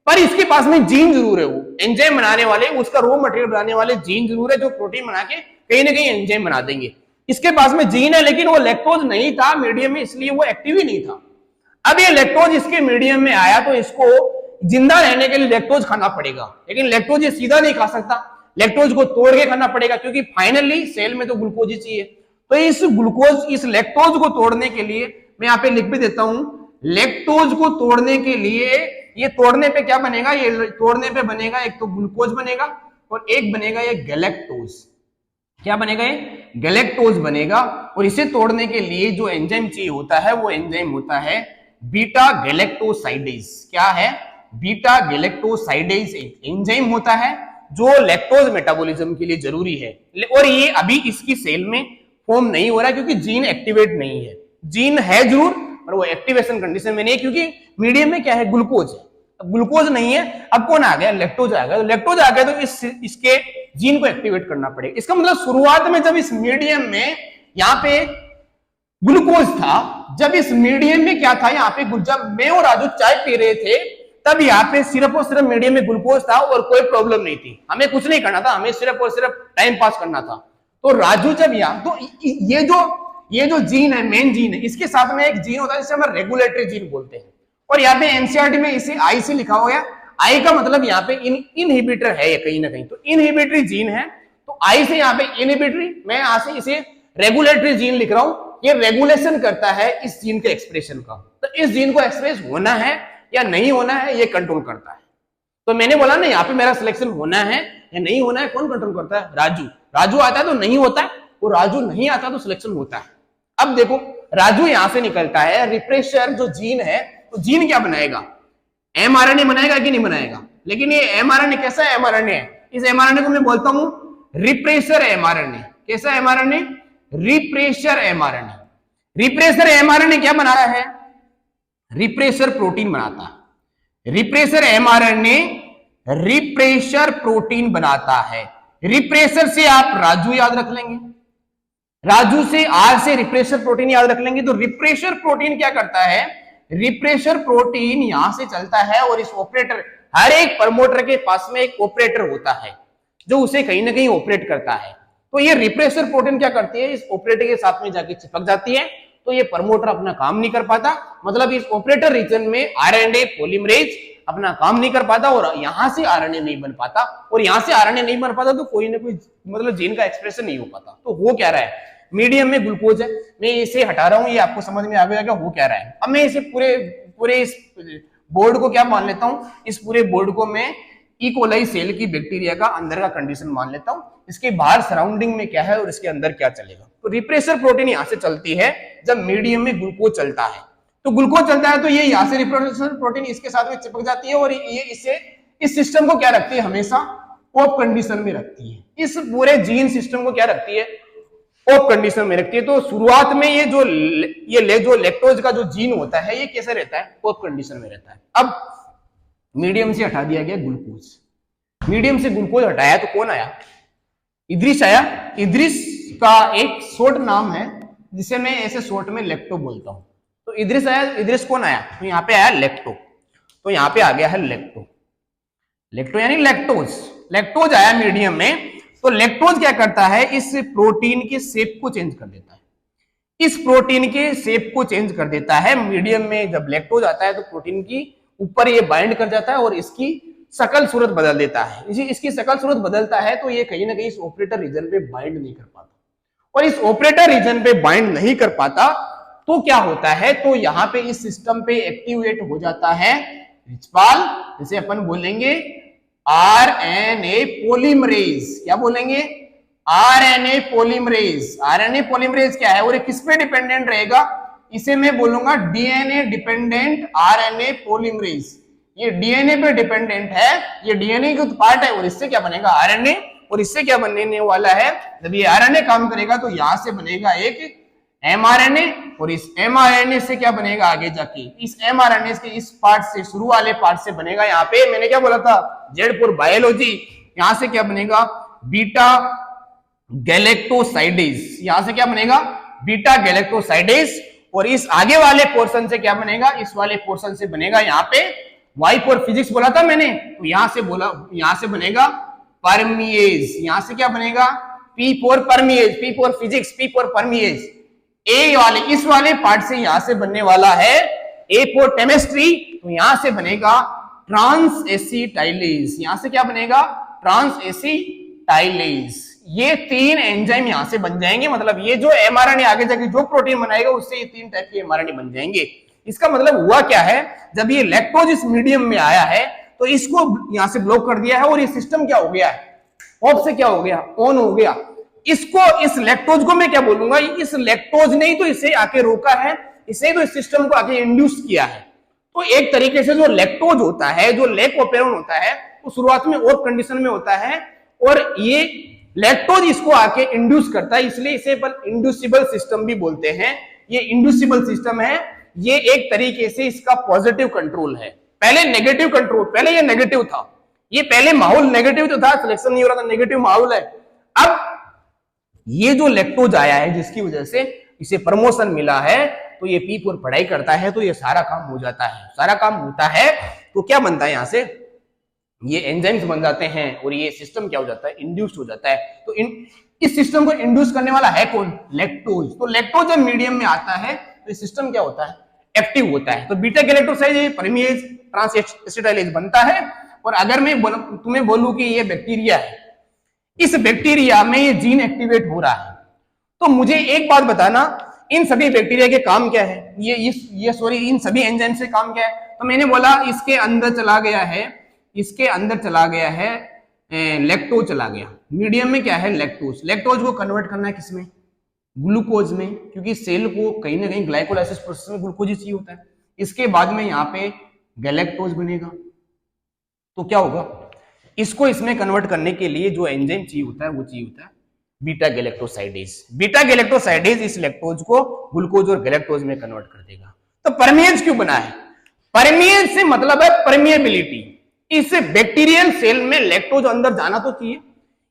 पर इसके पास में जीन जरूर है। वो एंजाइम बनाने वाले, उसका रॉ मटेरियल बनाने वाले जीन जरूर है, जो प्रोटीन बना के कहीं ना कहीं एंजाइम बना देंगे। इसके पास में जीन है, लेकिन वो लैक्टोज नहीं था मीडियम में, इसलिए वो एक्टिव ही नहीं था। अब ये लैक्टोज इसके मीडियम में आया, तो इसको जिंदा रहने के लिए लैक्टोज खाना पड़ेगा, लेकिन लैक्टोज ये सीधा नहीं खा सकता, लैक्टोज को तोड़ के खाना पड़ेगा, क्योंकि फाइनली सेल में तो ग्लूकोज ही चाहिए। तो इस लैक्टोज को तोड़ने के लिए मैं यहाँ पे लिख भी देता हूं, लैक्टोज को तोड़ने के लिए ये तोड़ने पे क्या बनेगा, ये तोड़ने पे बनेगा एक तो ग्लूकोज बनेगा और एक बनेगा ये गैलेक्टोज। क्या बनेगा, ये गैलेक्टोज बनेगा। और इसे तोड़ने के लिए जो एंजाइम चाहिए होता है वो एंजाइम होता है बीटा गैलेक्टोसाइडेज। क्या है, बीटा गैलेक्टोसाइडेज एंजाइम होता है जो लैक्टोज मेटाबॉलिज्म के लिए जरूरी है। और ये अभी इसकी सेल में फॉर्म नहीं हो रहा है क्योंकि जीन एक्टिवेट नहीं है। जीन है जरूर पर वो एक्टिवेशन कंडीशन में नहीं है क्योंकि मीडियम में क्या है, ग्लूकोज है। अब ग्लूकोज नहीं है, अब कौन आ गया, लैक्टोज आ गया। तो लैक्टोज आ गया तो इसके जीन को एक्टिवेट करना पड़ेगा। इसका मतलब शुरुआत में जब इस मीडियम में यहाँ पे ग्लूकोज था, जब इस मीडियम में क्या था, यहाँ पे जब मैं और राजू चाय पी रहे थे तब यहाँ पे सिर्फ और सिर्फ मीडियम में ग्लूकोज था और कोई प्रॉब्लम नहीं थी। हमें कुछ नहीं करना था, हमें सिर्फ और सिर्फ टाइम पास करना था। तो राजू जब यहाँ, तो ये जो जीन है, मेन जीन है, इसके साथ में एक जीन होता है जिसे हम रेगुलेटरी जीन बोलते हैं। और यहाँ पे एनसीईआरटी में इसे आई से लिखा हुआ है। आई का मतलब यहाँ पे इनहिबिटर है कहीं ना कहीं, तो इनहिबिटरी जीन है। तो आई से यहाँ पे इनहिबिटरी, मैं यहाँ से इसे रेगुलेटरी जीन लिख रहा हूं। ये रेगुलेशन करता है इस जीन के एक्सप्रेशन का। तो इस जीन को एक्सप्रेस होना है या नहीं होना है ये कंट्रोल करता है। तो मैंने बोला ना, यहाँ पे मेरा सिलेक्शन होना है या नहीं होना है कौन कंट्रोल करता है, राजू। राजू आता है तो नहीं होता है, और राजू नहीं आता तो सिलेक्शन होता है। अब देखो राजू यहां से निकलता है, रिप्रेशर जो जीन है, तो जीन क्या बनाएगा, एमआरएनए बनाएगा कि नहीं बनाएगा। लेकिन ये एमआरएनए कैसा एमआरएनए है, इस एमआरएनए को मैं बोलता हूं रिप्रेशर एमआरएनए। कैसा mRNA, refresher mRNA. Refresher mRNA क्या बना रहा है, रिप्रेशर प्रोटीन बनाता है। रिप्रेशर एमआरएनए रिप्रेशर प्रोटीन बनाता है। रिप्रेशर से आप राजू याद रख लेंगे, राजू से आर से रिप्रेशर प्रोटीन याद रख लेंगे। तो रिप्रेशर प्रोटीन क्या करता है, रिप्रेशर प्रोटीन यहां से चलता है और इस ऑपरेटर, हर एक प्रमोटर के पास में एक ऑपरेटर होता है जो उसे कहीं ना कहीं ऑपरेट करता है। तो ये रिप्रेशर प्रोटीन क्या करती है, इस ऑपरेटर के साथ में जाके चिपक जाती है। तो ये प्रमोटर अपना काम नहीं कर पाता, मतलब इस ऑपरेटर रीजन में आरएनए पॉलीमरेज अपना काम नहीं कर पाता और यहां से आरएनए नहीं बन पाता। और यहां से आरएनए नहीं बन पाता तो कोई ना कोई मतलब जीन का एक्सप्रेशन नहीं हो पाता। तो हो क्या रहा है, मीडियम में ग्लूकोज है, मैं इसे हटा रहा हूं, ये आपको समझ में आ गया हो क्या रहा है। अब मैं इसे पूरे इस बोर्ड को क्या मान लेता हूं, इस पूरे बोर्ड को मैं इकोलाई सेल की बैक्टीरिया का अंदर का कंडीशन मान लेता हूं। इसके बाहर सराउंडिंग में क्या है और इसके अंदर क्या चलेगा। तो रिप्रेशर प्रोटीन यहां से चलती है जब मीडियम में ग्लूकोज चलता है। तो ग्लूकोज चलता है तो ये यहां से रिप्रेशर प्रोटीन इसके साथ में चिपक जाती है और ये इसे इस सिस्टम को क्या रखती है, हमेशा ऑफ कंडीशन में रखती है। इस पूरे जीन सिस्टम को क्या रखती है, ऑफ कंडीशन में रखती है। तो शुरुआत में ये जो लैक्टोज का जो जीन होता है ये कैसे रहता है, ऑफ कंडीशन में रहता है। अब मीडियम से हटा दिया गया ग्लूकोज, मीडियम से ग्लूकोज हटाया तो कौन आया, इद्रिस आया। इद्रिस का एक शॉर्ट नाम है जिसे मैं ऐसे शॉर्ट में लैक्टो बोलता हूं। तो इद्रिस आया, इद्रिस कौन आया, तो यहां पे आया लैक्टो। तो यहां पे आ गया है लैक्टो, लैक्टो यानी लैक्टोज। लैक्टोज आया मीडियम में। तो लैक्टोज क्या करता है, इस प्रोटीन के शेप को चेंज कर देता है, इस प्रोटीन के शेप को चेंज कर देता है। मीडियम में जब लैक्टोज आता है तो प्रोटीन की ऊपर ये बाइंड कर जाता है और इसकी शकल सूरत बदल देता है। इसकी शकल सूरत बदलता है तो ये कहीं ना कहीं इस ऑपरेटर रीजन पे बाइंड नहीं कर पाता, और इस ऑपरेटर रीजन पे बाइंड नहीं कर पाता तो क्या होता है, तो यहां पे इस सिस्टम पे एक्टिवेट हो जाता है रिचपाल, जिसे अपन बोलेंगे आरएनए पॉलीमरेज। क्या बोलेंगे, आरएनए पॉलीमरेज। आरएनए पॉलीमरेज क्या है और ये किस पे डिपेंडेंट रहेगा, इसे मैं बोलूंगा डीएनए डिपेंडेंट आरएनए पॉलीमरेज। ये डीएनए पे डिपेंडेंट है, ये डीएनए का पार्ट है और इससे क्या बनेगा, आरएनए। और इससे क्या बनने वाला है, जब ये आरएनए काम करेगा तो यहां से बनेगा एक एमआरएनए, और इस एमआरएनए से क्या बनेगा आगे जाके, इस एमआरएनए के इस पार्ट से, शुरू वाले पार्ट से बनेगा, यहाँ पे मैंने क्या बोला था, जेड फॉर बायोलॉजी, यहां से क्या बनेगा, बीटा गैलेक्टोसाइडेज। यहां से क्या बनेगा, बीटा गैलेक्टोसाइडेज। और इस आगे वाले पोर्शन से क्या बनेगा, इस वाले पोर्शन से बनेगा यहाँ पे वाई फॉर फिजिक्स बोला था मैंने, तो यहां से बोला, यहां से बनेगा परमिएज। यहां से क्या बनेगा, पी फॉर परमिएज, P for physics, P for परमिएज। ए वाले, इस वाले पार्ट से यहां से बनने वाला है ए फॉर केमिस्ट्री, तो यहां से बनेगा ट्रांस एसिटाइलेज। यहां से क्या बनेगा, ट्रांस एसिटाइलेज। ये तीन एंजाइम यहां से बन जाएंगे, मतलब ये जो एमआरएनए आगे जाके जो प्रोटीन बनाएगा उससे ये तीन टाइप के एमआरएनए बन जाएंगे। इसका मतलब हुआ क्या है, जब ये लैक्टोज इस मीडियम में आया है तो इसको यहां से ब्लॉक कर दिया है और ये सिस्टम क्या हो गया है, ऑफ से क्या हो गया, ऑन हो गया। इसको, इस लैक्टोज को मैं क्या बोलूंगा, इस लैक्टोज ने ही तो इसे आके रोका है, इसे तो इस सिस्टम को आके इंड्यूस किया है। तो एक तरीके से जो लैक्टोज होता है, जो लेक ओपेरॉन होता है, वो शुरुआत में ऑफ कंडीशन में होता है और ये लैक्टोज इसको आके इंड्यूस करता है, इसलिए इसे इंड्यूसिबल सिस्टम भी बोलते हैं। ये इंड्यूसिबल सिस्टम है, ये एक तरीके से इसका पॉजिटिव कंट्रोल है। पहले नेगेटिव कंट्रोल, पहले ये नेगेटिव था, ये पहले माहौल नेगेटिव तो था, सिलेक्शन नहीं हो रहा था, नेगेटिव माहौल है। अब ये जो लैक्टोज आया है जिसकी वजह से इसे प्रमोशन मिला है, तो ये पी पर पढ़ाई करता है तो ये सारा काम हो जाता है। सारा काम होता है तो क्या बनता है, यहां से ये एंजाइम्स बन जाते हैं और ये सिस्टम क्या हो जाता है, इंड्यूस्ड हो जाता है। तो इस सिस्टम को इंड्यूस करने वाला है कौन, लैक्टोज। तो लैक्टोज जब मीडियम में आता है तो सिस्टम क्या होता है, एक्टिव होता है। तो बीटा गैलेक्टोसाइड परमेज ट्रांसएसिटाइलेज बनता है। और अगर मैं तुम्हें बोलूं कि ये बैक्टीरिया है, इस बैक्टीरिया में ये जीन एक्टिवेट हो रहा है, तो मुझे एक बात बताना, इन सभी बैक्टीरिया के काम क्या है, इन सभी एंजाइम से काम क्या है। तो मैंने बोला इसके अंदर चला गया है, इसके अंदर चला गया है लैक्टोज चला गया, मीडियम में क्या है लैक्टोज। लैक्टोज को कन्वर्ट करना है किसमें, ग्लूकोज में, क्योंकि सेल को कहीं ना कहीं ग्लाइकोलाइसिस प्रोसेस में ग्लूकोज ही चाहिए होता है। इसके बाद में यहाँ पे गैलेक्टोज बनेगा, तो क्या होगा, इसको इसमें कन्वर्ट करने के लिए जो एंजाइम चाहिए होता है वो चाहिए होता है बीटा गैलेक्टोसाइडेज। बीटा गैलेक्टोसाइडेज इस लैक्टोज को ग्लूकोज और गैलेक्टोज में कन्वर्ट कर देगा। तो परमेज क्यों बना है, परमेज से मतलब है परमिएबिलिटी। इस बैक्टीरियल सेल में लैक्टोज अंदर जाना तो चाहिए,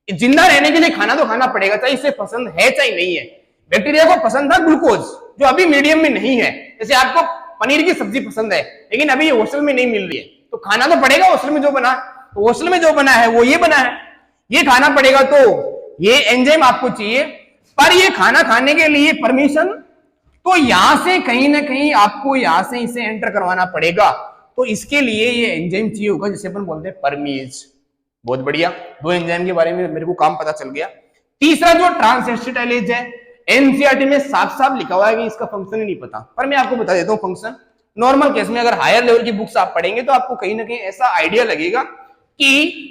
जिंदा रहने के लिए खाना तो खाना पड़ेगा, चाहे इसे पसंद है चाहे नहीं है। बैक्टीरिया को पसंद था ग्लूकोज, जो अभी मीडियम में नहीं है। जैसे आपको पनीर की सब्जी पसंद है लेकिन अभी हॉस्टल में नहीं मिल रही है, तो खाना तो पड़ेगा हॉस्टल में जो बना, तो हॉस्टल में जो बना है वो ये बना है, ये खाना पड़ेगा। तो ये एंजाइम आपको चाहिए, पर ये खाना खाने के लिए परमिशन, तो यहां से कहीं ना कहीं आपको यहां से इसे एंटर करवाना पड़ेगा। तो इसके लिए ये एंजाइम चाहिए होगा जिसे अपन बोलते हैं परमेज। बहुत बढ़िया, दो एंजाइम के बारे में मेरे को काम पता चल गया। तीसरा जो ट्रांसएसिटाइलेज है, एनसीईआरटी में साफ साफ लिखा हुआ है कि इसका फंक्शन ही नहीं पता, पर मैं आपको बता देता हूं फंक्शन। नॉर्मल केस में अगर हायर लेवल की बुक्स आप पढ़ेंगे तो आपको कहीं ना कहीं ऐसा आइडिया लगेगा कि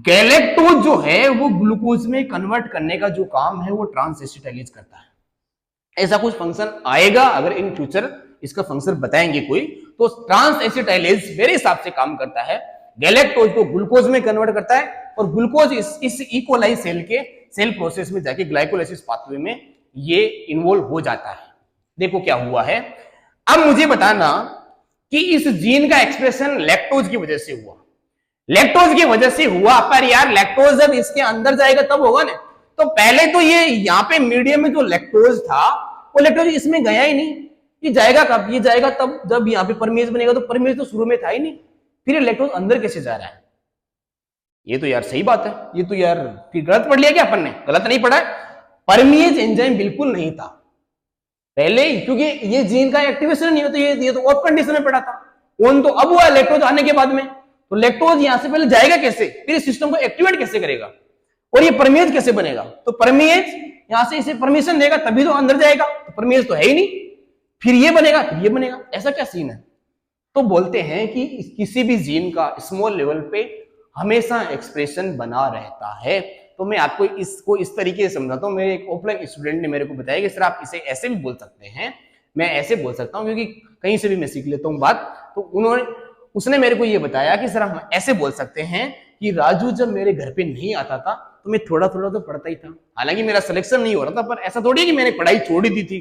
गैलेक्टोज जो है वो ग्लूकोज में कन्वर्ट करने का जो काम है वो ट्रांसएसिटाइलेज करता है। ऐसा कुछ फंक्शन आएगा, अगर इन फ्यूचर इसका फंक्शन बताएंगे कोई, तो ट्रांसएसिटाइलेज मेरे हिसाब से काम करता है, गैलेक्टोज को ग्लूकोज में कन्वर्ट करता है और ग्लूकोज इस इकोलाई सेल के सेल प्रोसेस में जाके ग्लाइकोलाइसिस पाथवे में ये इन्वॉल्व हो जाता है। देखो क्या हुआ है। अब मुझे बताना कि इस जीन का एक्सप्रेशन लैक्टोज की वजह से हुआ, लैक्टोज की वजह से हुआ, पर यार लैक्टोज जब इसके अंदर जाएगा तब होगा ना। तो पहले तो ये यहाँ पे मीडियम में जो लैक्टोज था वो लैक्टोज इसमें गया ही नहीं, ये जाएगा कब, ये जाएगा तब जब यहाँ पे परमेज बनेगा। तो परमेज तो शुरू में था ही नहीं, फिर ये लैक्टोज अंदर कैसे जा रहा है। ये तो यार सही बात है, ये तो यार फिर गलत पढ़ लिया क्या अपन ने, गलत नहीं पढ़ा है। परमेज एंजाइम बिल्कुल नहीं था पहले, क्योंकि ये जीन का एक्टिवेशन नहीं होता, ये तो ऑफ कंडीशन में पड़ा था। ऑन तो अब हुआ लैक्टोज आने के बाद में, तो लैक्टोज यहां से पहले जाएगा कैसे, फिर इस सिस्टम को एक्टिवेट कैसे करेगा और ये परमेज कैसे बनेगा। तो परमेज यहां से इसे परमिशन देगा तभी तो अंदर जाएगा, तो परमेज तो है ही नहीं, फिर ये बनेगा फिर ये बनेगा, ऐसा क्या सीन है। तो बोलते हैं कि किसी भी जीन का स्मॉल लेवल पे हमेशा एक्सप्रेशन बना रहता है। तो मैं आपको इसको इस तरीके से समझाता हूं। मेरे एक ऑफलाइन स्टूडेंट ने मेरे को बताया कि सर आप इसे ऐसे भी बोल सकते हैं, मैं ऐसे बोल सकता हूं, क्योंकि कहीं से भी मैं सीख लेता हूं बात। तो उसने मेरे को ये बताया कि सर हम ऐसे बोल सकते हैं कि राजू जब मेरे घर पे नहीं आता था तो मैं थोड़ा थोड़ा तो पढ़ता ही था, हालांकि मेरा सिलेक्शन नहीं हो रहा था, पर ऐसा थोड़ी कि मैंने पढ़ाई छोड़ दी थी।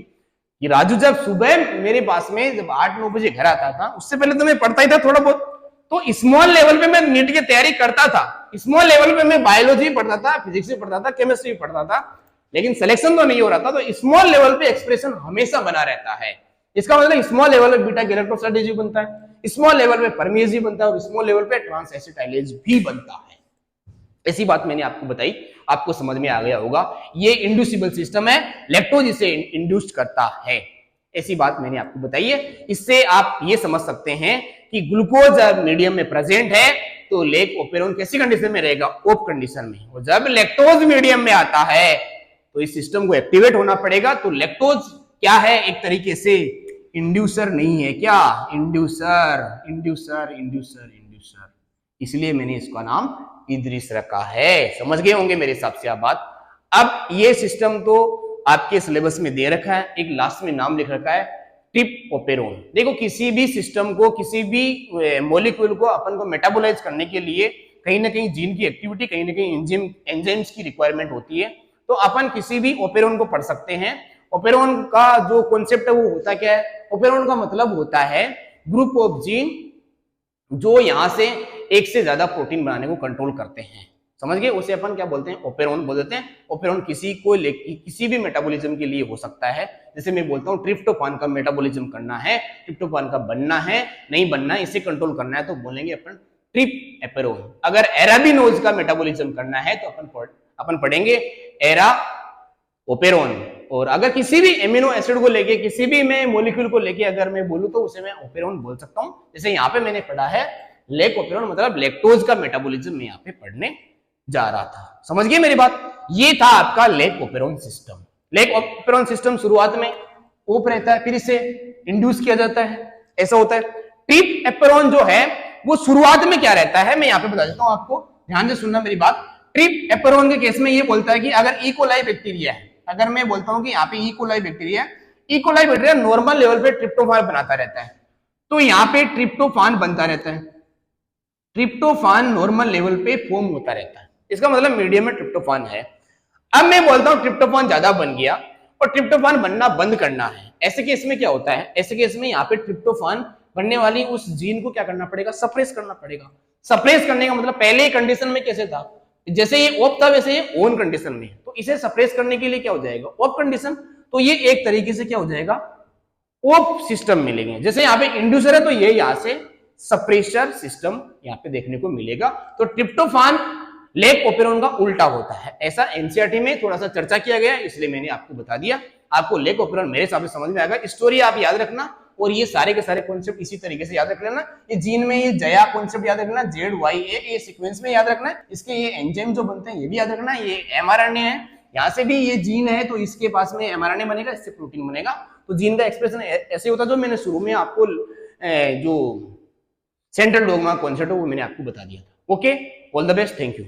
कि राजू जब सुबह मेरे पास में जब 8-9 बजे घर आता था, उससे पहले तो मैं पढ़ता ही था थोड़ा बहुत। तो स्मॉल लेवल पे मैं नीट की तैयारी करता था, स्मॉल लेवल पे मैं बायोलॉजी पढ़ता था, फिजिक्स भी पढ़ता था, केमिस्ट्री भी पढ़ता था, लेकिन सिलेक्शन तो नहीं हो रहा था। तो स्मॉल लेवल पे एक्सप्रेशन हमेशा बना रहता है। इसका मतलब स्मॉल लेवल पे बीटा गैलेक्टोसाइडेज बनता है, स्मॉल लेवल पे परमेज भी बनता है और स्मॉल लेवल पे ट्रांसएसिटाइलेज भी बनता है। ऐसी बात मैंने आपको बताई, आपको समझ में आ गया होगा। ये इंड्यूसिबल सिस्टम है, लैक्टोज इसे इंड्यूस्ड करता है, ऐसी बात मैंने आपको बताई है। इससे आप ये समझ सकते हैं कि ग्लूकोज जब मीडियम में प्रेजेंट है तो लेक ओपेरॉन कैसी कंडीशन में रहेगा, ऑफ कंडीशन में। और जब लैक्टोज मीडियम में आता है तो इस सिस्टम को एक्टिवेट होना पड़ेगा। तो लैक्टोज क्या है, एक तरीके से इंड्यूसर नहीं है क्या, इंड्यूसर इंड्यूसर इंड्यूसर इंड्यूसर, इसलिए मैंने इसका नाम इदरीस रखा है। समझ गए होंगे मेरे हिसाब से आप बात। अब ये सिस्टम तो आपके सिलेबस में दे रखा है, एक लास्ट में नाम लिख रखा है ट्रिप्टोपेरोन। देखो किसी भी सिस्टम को, किसी भी मॉलिक्यूल को अपन को मेटाबोलाइज करने के लिए कहीं ना कहीं जीन की एक्टिविटी, कहीं ना कहीं एंजाइम्स की रिक्वायरमेंट होती है। तो अपन किसी भी ओपेरोन को पढ़ सकते हैं। ओपेरोन का जो कॉन्सेप्ट है वो होता क्या है, ओपेरोन का मतलब होता है ग्रुप ऑफ जीन जो यहां से एक से ज्यादा प्रोटीन बनाने को कंट्रोल करते हैं। समझ गए, उसे अपन क्या बोलते हैं, ओपेरोन बोल देते हैं। ओपेरोन किसी भी मेटाबॉलिज्म के लिए हो सकता है। जैसे मैं बोलता हूँ ट्रिप्टोफान का मेटाबॉलिज्म करना है, ट्रिप्टोफान का बनना है, नहीं बनना है, इसे कंट्रोल करना है, तो बोलेंगे अपन ट्रिप एपेरोन। अगर एराबिनोज का मेटाबॉलिज्म करना है तो अपन पढ़ेंगे एरा ओपेरोन। और अगर किसी भी एमिनो एसिड को लेके, किसी भी मैं मॉलिक्यूल को लेके अगर मैं बोलूं तो उसे मैं ओपेरोन बोल सकता हूं। जैसे यहाँ पे मैंने पढ़ा है लेक ओपेरोन, मतलब लैक्टोज का मेटाबॉलिज्म मैं यहाँ पे पढ़ने जा रहा था। समझ गए मेरी बात। ये था आपका lake operon system. Lake operon system शुरुआत में ओप रहता है, फिर इसे इंड्यूस किया जाता है, ऐसा होता है। ट्रिप एपेरोन जो है वो शुरुआत में क्या रहता है, मैं यहाँ पे बता देता हूँ आपको, ध्यान से सुनना मेरी बात। ट्रिप एपेरोन के केस में ये बोलता है कि अगर इकोलाई बैक्टीरिया है, अगर मैं बोलता हूं कि यहाँ पे इकोलाई बैक्टीरिया नॉर्मल लेवल पे ट्रिप्टोफान बनाता रहता है, तो यहाँ पे ट्रिप्टोफान बनता रहता है, ट्रिप्टोफान नॉर्मल लेवल पे फॉर्म होता रहता है, इसका मतलब मीडियम में ट्रिप्टोफान है। अब मैं बोलता हूं ट्रिप्टोफान ज्यादा बन गया और ट्रिप्टोफान बनना बंद करना है, ऐसे केस में क्या होता है, ऐसे केस में यहाँ पे ट्रिप्टोफान बनने वाली उस जीन को क्या करना पड़ेगा, सप्रेस करना पड़ेगा। सप्रेस करने का मतलब पहले कंडीशन में कैसे था, जैसे ये ऑफ था वैसे ये ऑन कंडीशन में, तो इसे सप्रेस करने के लिए क्या हो जाएगा, ऑफ कंडीशन, तो ये एक तरीके से क्या हो जाएगा, ऑफ सिस्टम मिलेंगे। जैसे यहाँ पे इंड्यूसर है तो ये यहाँ से सप्रेशर सिस्टम यहाँ पे देखने को मिलेगा। तो ट्रिप्टोफान लेक ओपेरोन का उल्टा होता है, ऐसा एनसीईआरटी में थोड़ा सा चर्चा किया गया, इसलिए मैंने आपको बता दिया। आपको लेक ओपेरोन मेरे हिसाब से समझ में आएगा। स्टोरी आप याद रखना और ये सारे के सारे कॉन्सेप्ट इसी तरीके से याद रख लेना। ये जीन में ये जया कॉन्सेप्ट याद रखना, ZYA ये सीक्वेंस में याद रखना है। इसके ये एंजाइम जो बनते हैं ये भी याद रखना है। ये एमआरएनए है, यहाँ से भी ये जीन है तो इसके पास में एमआरएनए बनेगा, इससे प्रोटीन बनेगा। तो जीन का एक्सप्रेशन ऐसे होता है, जो मैंने शुरू में आपको जो सेंट्रल डोग्मा कॉन्सेप्ट है वो मैंने आपको बता दिया था। Okay, all the best, thank you.